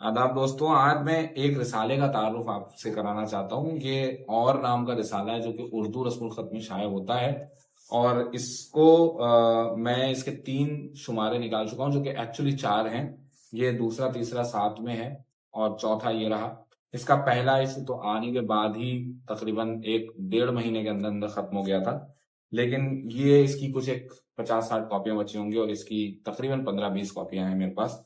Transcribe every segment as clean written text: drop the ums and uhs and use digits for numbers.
आदाब दोस्तों, आज मैं एक रिसाले का तारुफ आपसे कराना चाहता हूँ। ये और नाम का रिसाला है जो कि उर्दू रस्मुल खत में शाये होता है। और इसको मैं इसके 3 शुमारे निकाल चुका हूँ जो कि एक्चुअली 4 हैं। ये दूसरा तीसरा साथ में है और चौथा ये रहा। इसका पहला इशू तो आने के बाद ही तकरीबन 1 डेढ़ महीने के अंदर अंदर खत्म हो गया था। लेकिन ये इसकी कुछ एक 50-60 कॉपियां बची होंगी और इसकी तकरीबन 15-20 कॉपियां हैं मेरे पास।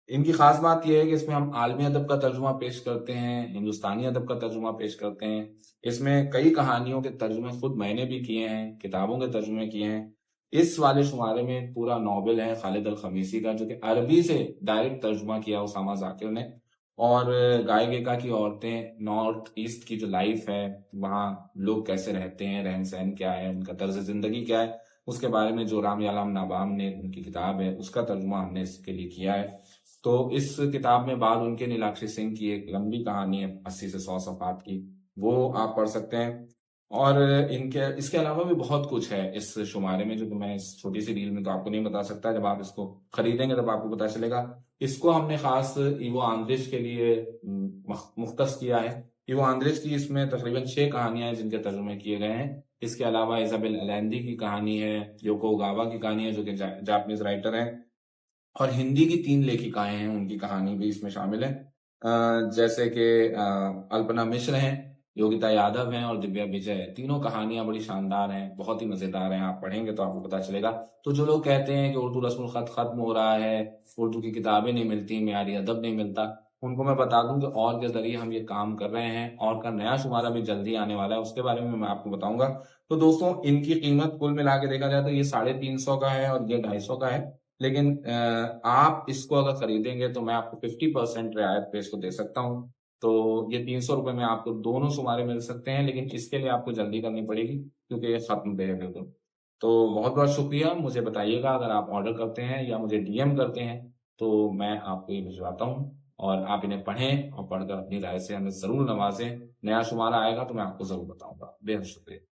इनकी खास बात यह है कि इसमें हम आलमी अदब का तर्जुमा पेश करते हैं, हिंदुस्तानी अदब का तर्जुमा पेश करते हैं। इसमें कई कहानियों के तर्जुमे खुद मैंने भी किए हैं, किताबों के तर्जुमे किए हैं। इस वाले शुमारे में पूरा नॉवेल है खालिद अल खमीसी का, जो कि अरबी से डायरेक्ट तर्जुमा किया उसामा जाकिर ने। और गाय गेका की औरतें, नॉर्थ ईस्ट की जो लाइफ है, वहाँ लोग कैसे रहते हैं, रहन सहन क्या है, उनका तर्ज जिंदगी क्या है, उसके बारे में जो राम यालाम नाबाम ने उनकी किताब है उसका तर्जुमा हमने इसके लिए किया है। तो इस किताब में बाद उनके नीलाक्षी सिंह की एक लंबी कहानी है 80 से 100 सफ़हात की, वो आप पढ़ सकते हैं। और इनके इसके अलावा भी बहुत कुछ है इस शुमारे में जो कि मैं इस छोटी सी रील में तो आपको नहीं बता सकता। जब आप इसको खरीदेंगे तब आपको पता चलेगा। इसको हमने खास इवो आंद्रिश के लिए मुख्तस किया है। इवो आंद्रिश की इसमें तकरीबन 6 कहानियां हैं जिनके तर्जुमे किए गए हैं। इसके अलावा इजाबेल अलेंदी की कहानी है, योको ओगावा की कहानी है जो कि जापानीज राइटर है, और हिंदी की 3 लेखिकाएं हैं, उनकी कहानी भी इसमें शामिल है। जैसे कि अल्पना मिश्र हैं, योगिता यादव हैं और दिव्या विजय। तीनों कहानियां बड़ी शानदार हैं, बहुत ही मजेदार हैं। आप पढ़ेंगे तो आपको पता चलेगा। तो जो लोग कहते हैं कि उर्दू रस्मुल खत खत्म हो रहा है, उर्दू की किताबें नहीं मिलती, मियारी अदब नहीं मिलता, उनको मैं बता दूं कि और के जरिए हम ये काम कर रहे हैं। और का नया शुमारा भी जल्दी आने वाला है, उसके बारे में मैं आपको बताऊंगा। तो दोस्तों, इनकी कीमत कुल मिला के देखा जाए तो ये 350 का है और ये 250 का है। लेकिन आप इसको अगर खरीदेंगे तो मैं आपको 50% रियायत पे इसको दे सकता हूँ। तो ये 300 रुपए में आपको दोनों शुमारे मिल सकते हैं, लेकिन इसके लिए आपको जल्दी करनी पड़ेगी क्योंकि ये खत्म पे है बिल्कुल। तो बहुत बहुत शुक्रिया। मुझे बताइएगा अगर आप ऑर्डर करते हैं या मुझे डीएम करते हैं तो मैं आपको ये भिजवाता हूँ। और आप इन्हें पढ़ें और पढ़कर अपनी राय से हमें जरूर नवाजें। नया शुमारा आएगा तो मैं आपको जरूर बताऊंगा। बेहद शुक्रिया।